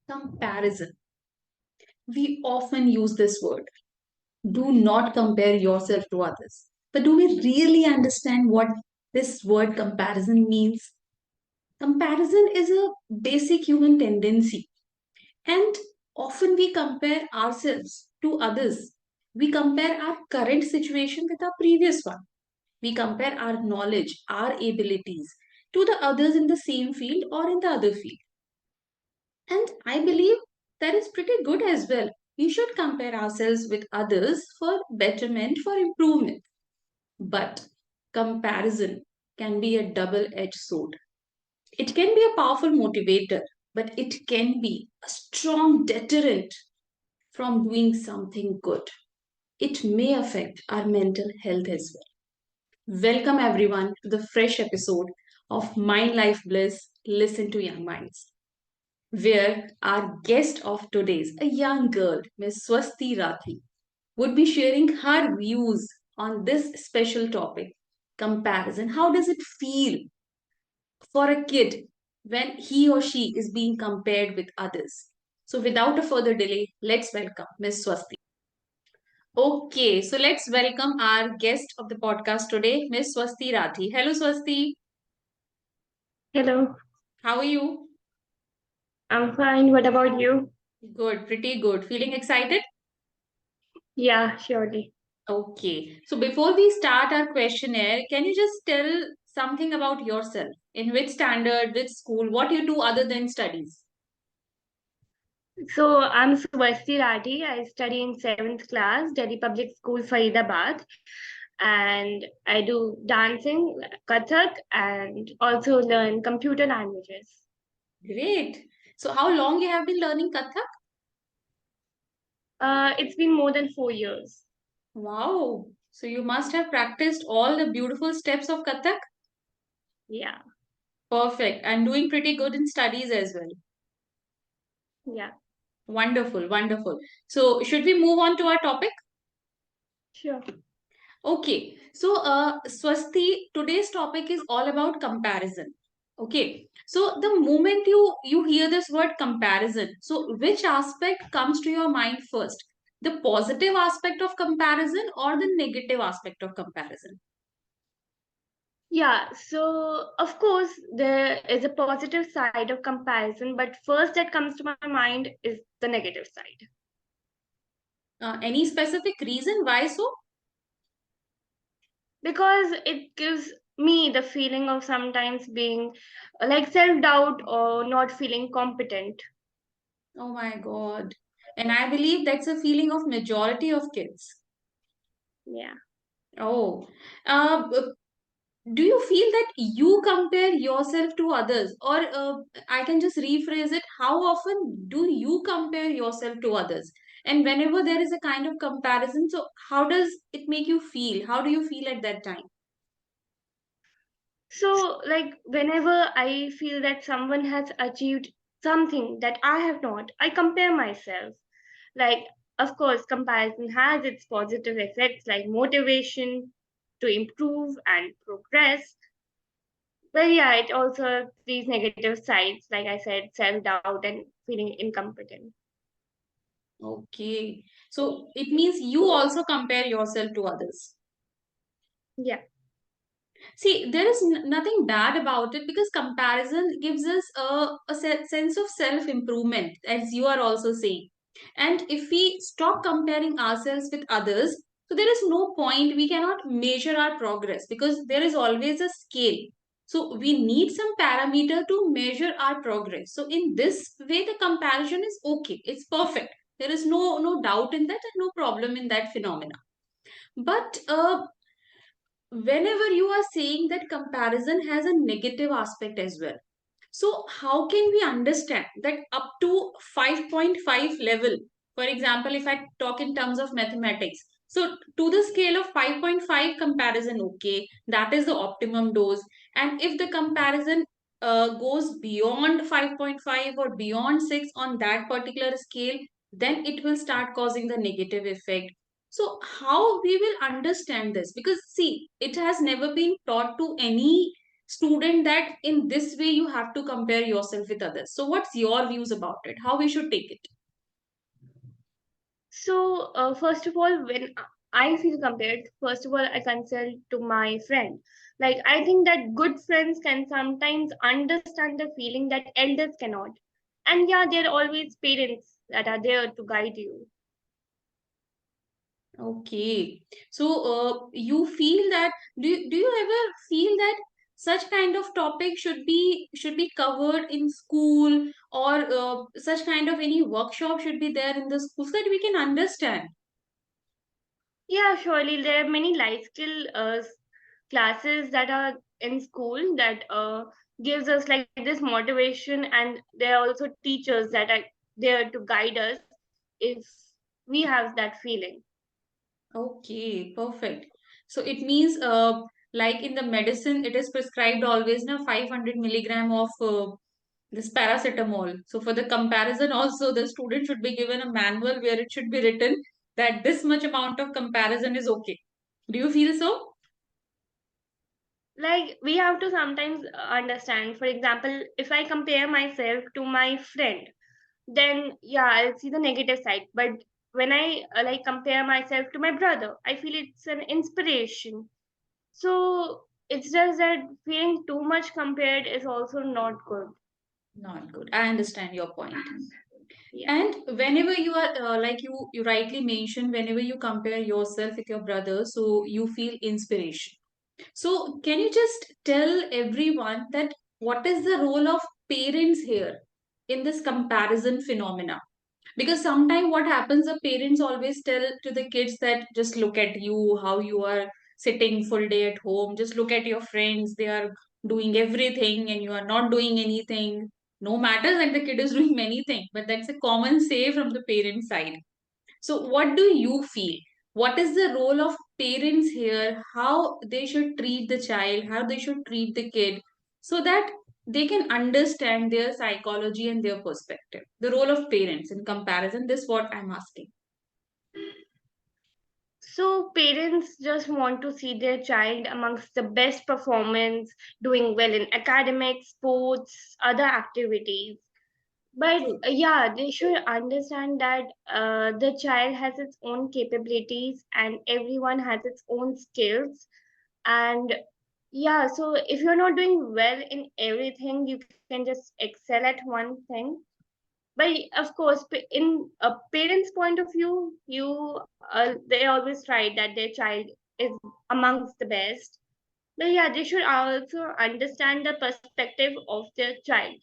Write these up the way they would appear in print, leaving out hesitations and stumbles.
Comparison. We often use this word. Do not compare yourself to others. But do we really understand what this word comparison means? Comparison is a basic human tendency, and often we compare ourselves to others. We compare our current situation with our previous one. We compare our knowledge, our abilities to the others in the same field or in the other field. And I believe that is pretty good as well. We should compare ourselves with others for betterment, for improvement. But comparison can be a double edged sword. It can be a powerful motivator, but it can be a strong deterrent from doing something good. It may affect our mental health as well. Welcome everyone to the fresh episode of Mind Life Bliss Listen to Young Minds, where our guest of today's, a young girl, Miss Swasti Rathi, would be sharing her views on this special topic comparison. How does it feel for a kid when he or she is being compared with others? So, without a further delay, let's welcome Miss Swasti. Okay, so let's welcome our guest of the podcast today, Miss Swasti Rathi. Hello, Swasti. Hello, How are you? I'm fine. What about you? Good, pretty good. Feeling excited? Yeah, surely. Okay. So before we start our questionnaire, can you just tell something about yourself? In which standard, which school, what you do other than studies? So I'm Swasti Rathi. I study in 7th class, Delhi Public School, Faridabad, and I do dancing, Kathak, and also learn computer languages. Great. So how long you have been learning Kathak? It's been more than 4 years. Wow. So you must have practiced all the beautiful steps of Kathak? Yeah, Perfect. And doing pretty good in studies as well. yeah, Wonderful, wonderful. So should we move on to our topic? sure. Okay, so Swasti, today's topic is all about comparison. Okay, so the moment you hear this word comparison, so which aspect comes to your mind first? The positive aspect of comparison or the negative aspect of comparison? Yeah, so of course, there is a positive side of comparison, but first that comes to my mind is the negative side. Any specific reason why so? Because it gives me the feeling of sometimes being like self doubt or not feeling competent. Oh my God. And I believe that's a feeling of majority of kids. Yeah. Oh, do you feel that you compare yourself to others, or I can just rephrase it, how often do you compare yourself to others? And whenever there is a kind of comparison, so how does it make you feel? How do you feel at that time? So, like, whenever I feel that someone has achieved something that I have not, I compare myself. Like, of course, comparison has its positive effects like motivation to improve and progress. But yeah, it also these negative sides, like I said, self doubt and feeling incompetent. Okay, so it means you also compare yourself to others. Yeah. See, there is nothing bad about it because comparison gives us a sense of self improvement, as you are also saying. And if we stop comparing ourselves with others, so there is no point, we cannot measure our progress because there is always a scale. So we need some parameter to measure our progress. So in this way, the comparison is okay, it's perfect. There is no doubt in that and no problem in that phenomena. But whenever you are saying that comparison has a negative aspect as well, so how can we understand that up to 5.5 level, for example, if I talk in terms of mathematics, so to the scale of 5.5 comparison, okay, that is the optimum dose. And if the comparison goes beyond 5.5 or beyond 6 on that particular scale, then it will start causing the negative effect. So how we will understand this? Because see, it has never been taught to any student that in this way you have to compare yourself with others. So what's your views about it, how we should take it? So, first of all, when I feel compared, first of all, I consult to my friend. Like, I think that good friends can sometimes understand the feeling that elders cannot. And yeah, there are always parents that are there to guide you. Okay. So, you feel that, do you ever feel that such kind of topic should be covered in school, or such kind of any workshop should be there in the school so that we can understand? Yeah, surely there are many life skill classes that are in school that gives us like this motivation, and there are also teachers that are there to guide us if we have that feeling. Okay, perfect. So it means, like in the medicine, it is prescribed always now 500 milligram of this paracetamol. So for the comparison, also the student should be given a manual where it should be written that this much amount of comparison is okay. Do you feel so? Like we have to sometimes understand, for example, if I compare myself to my friend, then yeah, I'll see the negative side. But when I like compare myself to my brother, I feel it's an inspiration. So it's just that feeling too much compared is also not good. Not good. I understand your point. Yeah. And whenever you are, like you rightly mentioned, whenever you compare yourself with your brother, so you feel inspiration. So, can you just tell everyone that what is the role of parents here in this comparison phenomena? Because sometimes what happens, the parents always tell to the kids that just look at you, how you are sitting full day at home, just look at your friends, they are doing everything and you are not doing anything. No matter that the kid is doing many things, but that's a common say from the parent side. So, what do you feel? What is the role of parents here? How they should treat the child, how they should treat the kid, so that they can understand their psychology and their perspective. The role of parents in comparison, this what I'm asking. So parents just want to see their child amongst the best performance, doing well in academics, sports, other activities. But True. yeah, they should understand that the child has its own capabilities and everyone has its own skills. And yeah, so if you're not doing well in everything, you can just excel at one thing. But of course, in a parent's point of view, they always try that their child is amongst the best. But yeah, they should also understand the perspective of their child,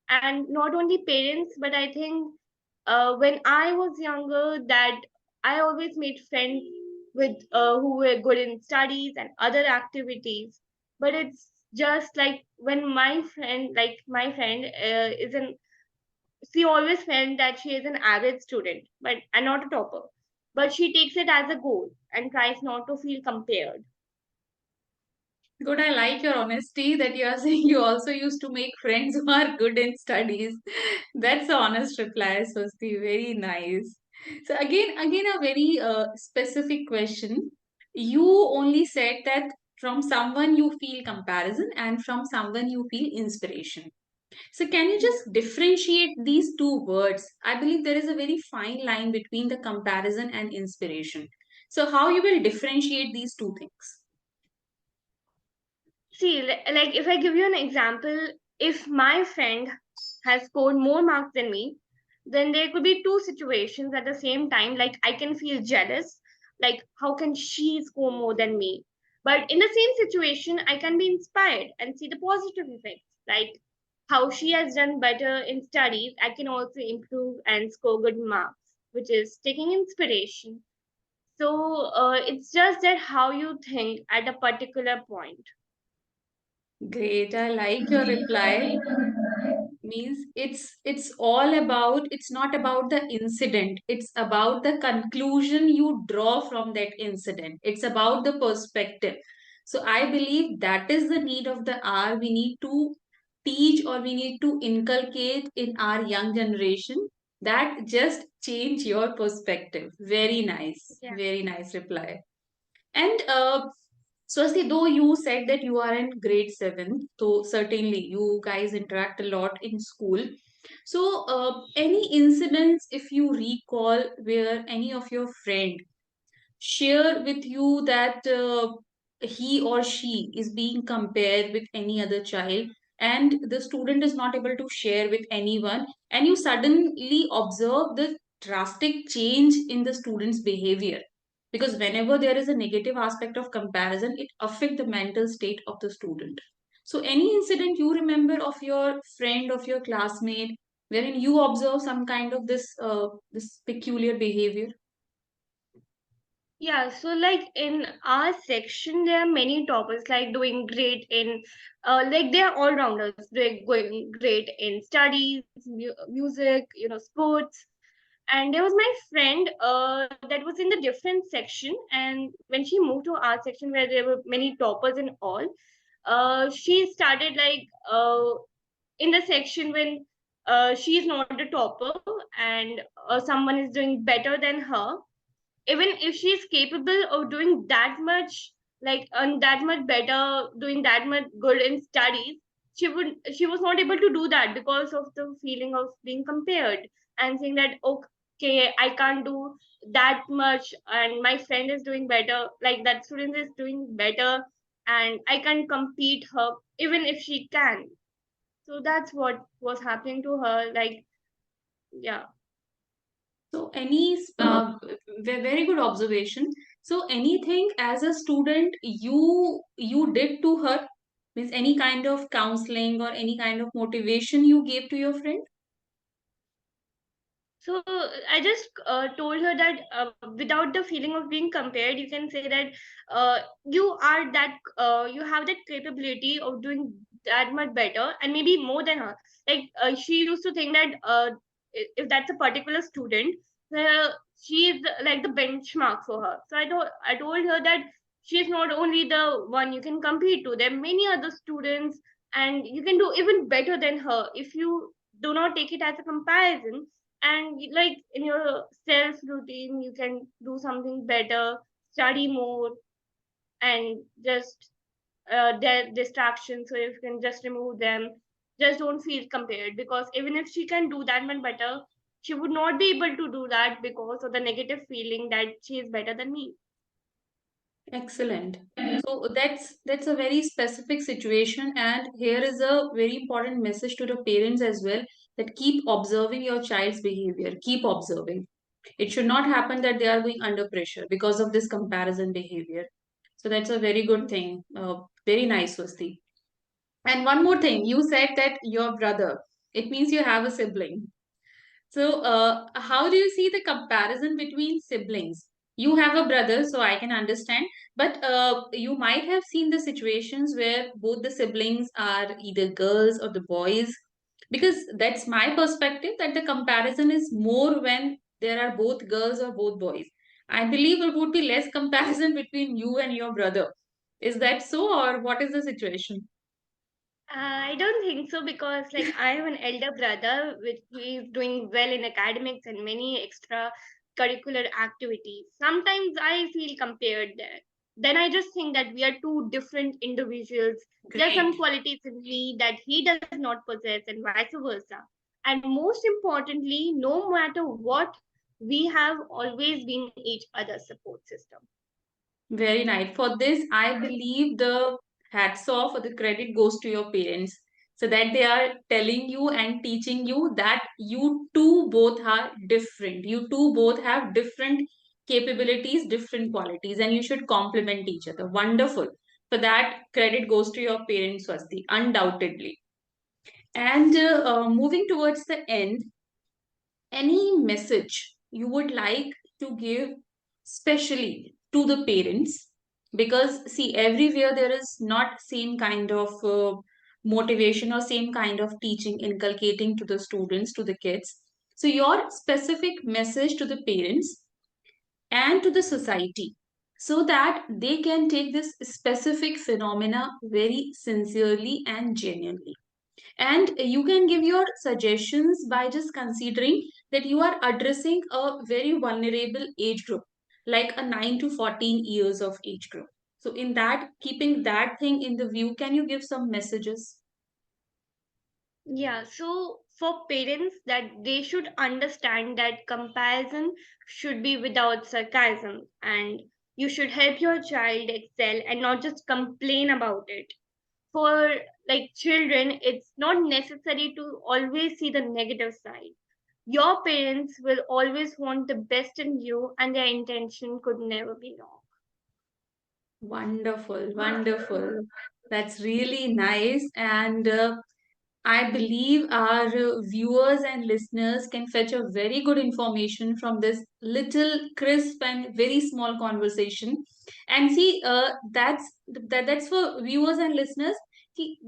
and not only parents, but I think when I was younger, that I always made friends with who were good in studies and other activities. But it's just like when my friend is an she always felt that she is an average student, but and not a topper. But she takes it as a goal and tries not to feel compared. Good, I like your honesty that you are saying you also used to make friends who are good in studies. That's an honest reply, Swasti. Very nice. So again, a very specific question. You only said that from someone you feel comparison and from someone you feel inspiration. So can you Yeah. just differentiate these two words? I believe there is a very fine line between the comparison and inspiration. So how you will differentiate these two things? See, like if I give you an example, if my friend has scored more marks than me, then there could be two situations at the same time. Like I can feel jealous, like how can she score more than me? But in the same situation, I can be inspired and see the positive effects. Like how she has done better in studies, I can also improve and score good marks, which is taking inspiration. So it's just that how you think at a particular point. Great, I like your reply. Means it's all about, it's not about the incident, it's about the conclusion you draw from that incident, it's about the perspective. So I believe that is the need of the hour. We need to teach, or we need to inculcate in our young generation, that just change your perspective. Very nice, Yeah. very nice reply. And So, Asti, though you said that you are in grade 7, so certainly you guys interact a lot in school. So, any incidents, if you recall, where any of your friend share with you that he or she is being compared with any other child, and the student is not able to share with anyone, and you suddenly observe the drastic change in the student's behavior, because whenever there is a negative aspect of comparison, it affects the mental state of the student. So any incident you remember of your friend, of your classmate, wherein you observe some kind of this peculiar behavior? Yeah, so like in our section, there are many toppers like doing great in, like they are all rounders. They're going great in studies, music, sports. And there was my friend that was in the different section, and when she moved to our section where there were many toppers and all, she started like in the section when she is not the topper and someone is doing better than her, even if she's capable of doing that much, like that much better, doing that much good in studies, she was not able to do that because of the feeling of being compared and saying that, okay, I can't do that much and my friend is doing better, like that student is doing better, and I can't compete her even if she can. So that's what was happening to her, like, yeah. So very good observation. So anything as a student you did to her, means any kind of counseling or any kind of motivation you gave to your friend? So I just told her that without the feeling of being compared, you can say that you have that capability of doing that much better and maybe more than her. Like she used to think that if that's a particular student, she is like the benchmark for her. So I told her that she is not only the one you can compete to. There are many other students, and you can do even better than her if you do not take it as a comparison, and like in your self routine you can do something better, study more, and just their distractions, so if you can just remove them, just don't feel compared, because even if she can do that much better, she would not be able to do that because of the negative feeling that she is better than me. Excellent. So that's a very specific situation, and here is a very important message to the parents as well, that keep observing your child's behavior. Keep observing. It should not happen that they are going under pressure because of this comparison behavior. So that's a very good thing. Very nice, Swasti. And one more thing, you said that your brother, it means you have a sibling. So, how do you see the comparison between siblings? You have a brother, so I can understand, but you might have seen the situations where both the siblings are either girls or the boys, because that's my perspective, that the comparison is more when there are both girls or both boys. I believe it would be less comparison between you and your brother. Is that so, or what is the situation? I don't think so, because like I have an elder brother which who is doing well in academics and many extra curricular activities. Sometimes I feel compared there. Then I just think that we are two different individuals. There are some Great. qualities in me that he does not possess and vice versa. And most importantly, no matter what, we have always been each other's support system. Very nice. For this, I believe the hats off or the credit goes to your parents. So that they are telling you and teaching you that you two both are different. You two both have different capabilities, different qualities, and you should complement each other. Wonderful. For that, credit goes to your parents, Swasti, undoubtedly. And moving towards the end, any message you would like to give specially to the parents, because see, everywhere there is not same kind of motivation or same kind of teaching inculcating to the students, to the kids. So your specific message to the parents and to the society, so that they can take this specific phenomena very sincerely and genuinely, and you can give your suggestions by just considering that you are addressing a very vulnerable age group, like a 9 to 14 years of age group. So, in that, keeping that thing in the view, can you give some messages? Yeah, so for parents, that they should understand that comparison should be without sarcasm, and you should help your child excel and not just complain about it. For like children, it's not necessary to always see the negative side. Your parents will always want the best in you, and their intention could never be wrong. Wonderful, wonderful. That's really nice. And I believe our viewers and listeners can fetch a very good information from this little crisp and very small conversation. And see, that's for viewers and listeners.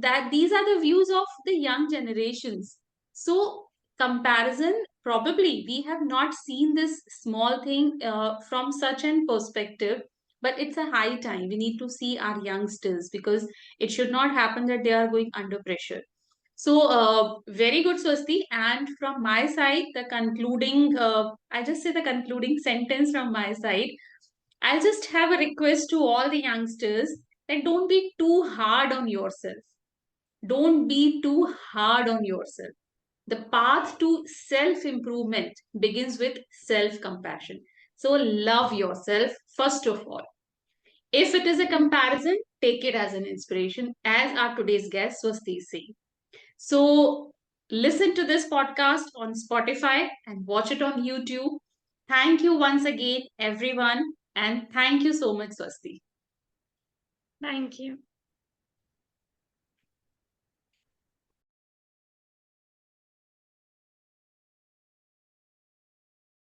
That these are the views of the young generations. So comparison, probably we have not seen this small thing from such an perspective, but it's a high time we need to see our youngsters, because it should not happen that they are going under pressure. So, very good, Swasti. And from my side, I'll just say the concluding sentence from my side. I'll just have a request to all the youngsters that don't be too hard on yourself. Don't be too hard on yourself. The path to self improvement begins with self compassion. So, love yourself first of all. If it is a comparison, take it as an inspiration, as our today's guest Swasti is saying. So listen to this podcast on Spotify and watch it on YouTube. Thank you once again, everyone. And thank you so much, Swasti. Thank you.